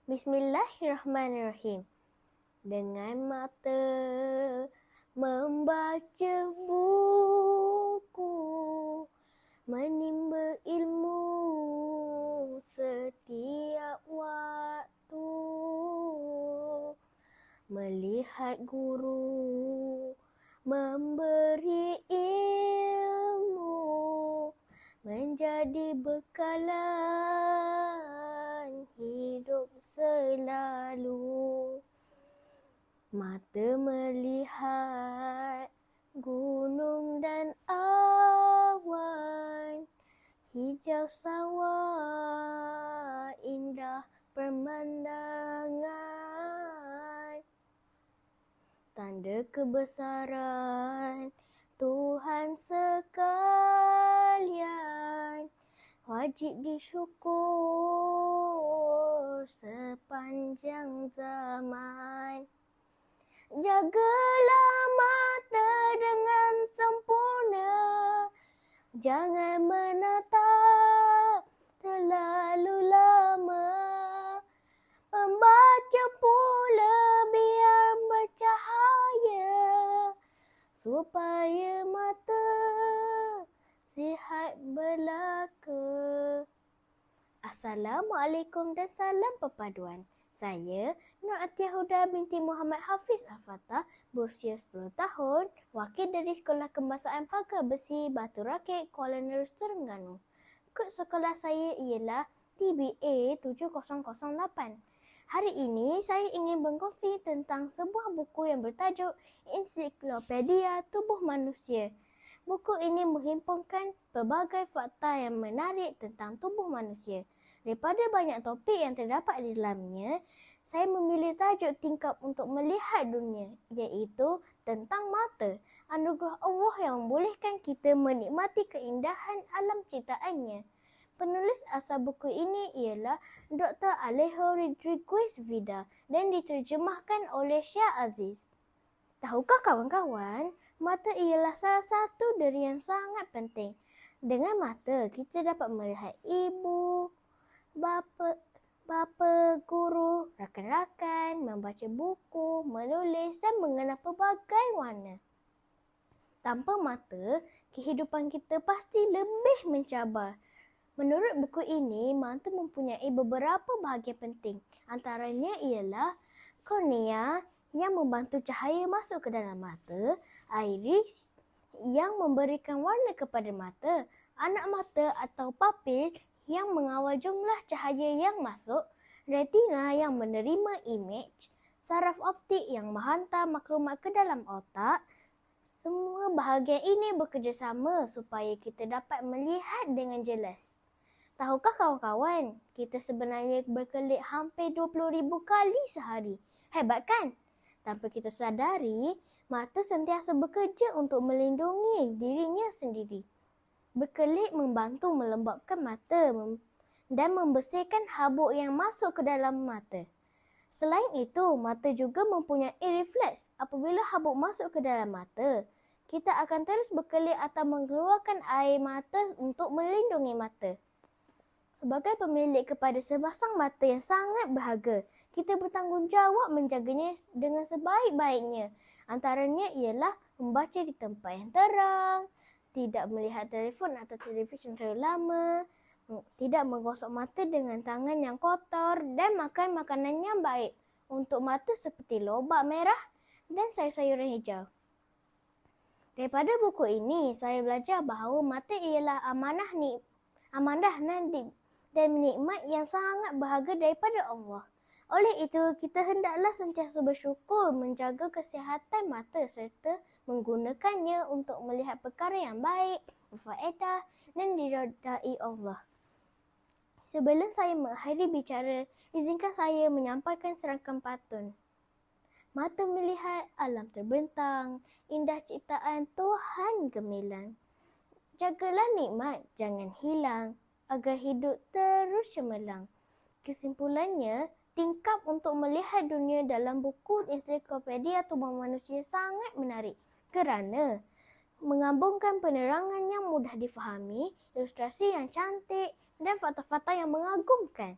Bismillahirrahmanirrahim. Dengan mata membaca buku, menimba ilmu setiap waktu, melihat guru memberi ilmu, menjadi bekalan hidup selalu. Mata melihat gunung dan awan, hijau sawah, indah pemandangan. Tanda kebesaran Tuhan sekalian, wajib disyukur sepanjang zaman. Jagalah mata dengan sempurna, jangan menatap terlalu lama. Membaca pula biar bercahaya, supaya mata sihat belaka. Assalamualaikum dan salam perpaduan. Saya Nur Atiyah Huda binti Muhammad Hafiz Al-Fatah, berusia 10 tahun, wakil dari Sekolah Kembasaan Pagar Besi Batu Rakit, Kuala Nerus, Terengganu. Kod sekolah saya ialah TBA 7008. Hari ini saya ingin berkongsi tentang sebuah buku yang bertajuk Ensiklopedia Tubuh Manusia. Buku ini menghimpunkan pelbagai fakta yang menarik tentang tubuh manusia. Daripada banyak topik yang terdapat di dalamnya, saya memilih tajuk tingkap untuk melihat dunia, iaitu tentang mata, anugerah Allah yang membolehkan kita menikmati keindahan alam ciptaannya. Penulis asal buku ini ialah Dr. Alejo Rodriguez Vida dan diterjemahkan oleh Syah Aziz. Tahukah kawan-kawan, mata ialah salah satu dari yang sangat penting. Dengan mata, kita dapat melihat ibu, bapa, guru, rakan-rakan, membaca buku, menulis dan mengenal pelbagai warna. Tanpa mata, kehidupan kita pasti lebih mencabar. Menurut buku ini, mata mempunyai beberapa bahagian penting. Antaranya ialah kornea yang membantu cahaya masuk ke dalam mata, iris yang memberikan warna kepada mata, anak mata atau papil yang mengawal jumlah cahaya yang masuk, retina yang menerima imej, saraf optik yang menghantar maklumat ke dalam otak. Semua bahagian ini bekerjasama supaya kita dapat melihat dengan jelas. Tahukah kawan-kawan, kita sebenarnya berkelip hampir 20,000 kali sehari. Hebat kan? Tanpa kita sadari, mata sentiasa bekerja untuk melindungi dirinya sendiri. Berkelip membantu melembabkan mata dan membersihkan habuk yang masuk ke dalam mata. Selain itu, mata juga mempunyai refleks. Apabila habuk masuk ke dalam mata, kita akan terus berkelip atau mengeluarkan air mata untuk melindungi mata. Sebagai pemilik kepada sepasang mata yang sangat berharga, kita bertanggungjawab menjaganya dengan sebaik-baiknya. Antaranya ialah membaca di tempat yang terang, tidak melihat telefon atau televisyen terlalu lama, tidak menggosok mata dengan tangan yang kotor dan makan makanan yang baik untuk mata seperti lobak merah dan sayur-sayuran hijau. Daripada buku ini, saya belajar bahawa mata ialah amanah dan nikmat yang sangat berharga daripada Allah. Oleh itu, kita hendaklah sentiasa bersyukur menjaga kesihatan mata serta menggunakannya untuk melihat perkara yang baik, berfaedah dan diridai Allah. Sebelum saya mengakhiri bicara, izinkan saya menyampaikan serangkaian pantun. Mata melihat alam terbentang, indah ciptaan Tuhan gemilang. Jagalah nikmat, jangan hilang, agar hidup terus cemerlang. Kesimpulannya, tingkap untuk melihat dunia dalam buku Ensiklopedia Tubuh Manusia sangat menarik kerana mengambungkan penerangan yang mudah difahami, ilustrasi yang cantik dan fakta-fakta yang mengagumkan.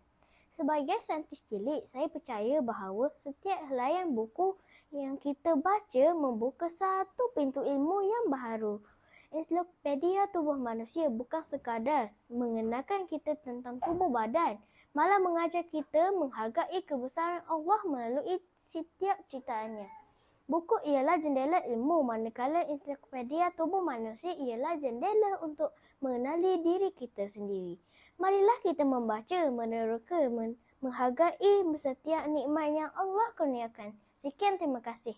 Sebagai saintis cilik, saya percaya bahawa setiap helaian buku yang kita baca membuka satu pintu ilmu yang baharu. Ensiklopedia Tubuh Manusia bukan sekadar mengenalkan kita tentang tubuh badan, malah mengajar kita menghargai kebesaran Allah melalui setiap ciptaannya. Buku ialah jendela ilmu, manakala ensiklopedia Tubuh Manusia ialah jendela untuk mengenali diri kita sendiri. Marilah kita membaca, meneroka, menghargai setiap nikmat yang Allah kurniakan. Sekian, terima kasih.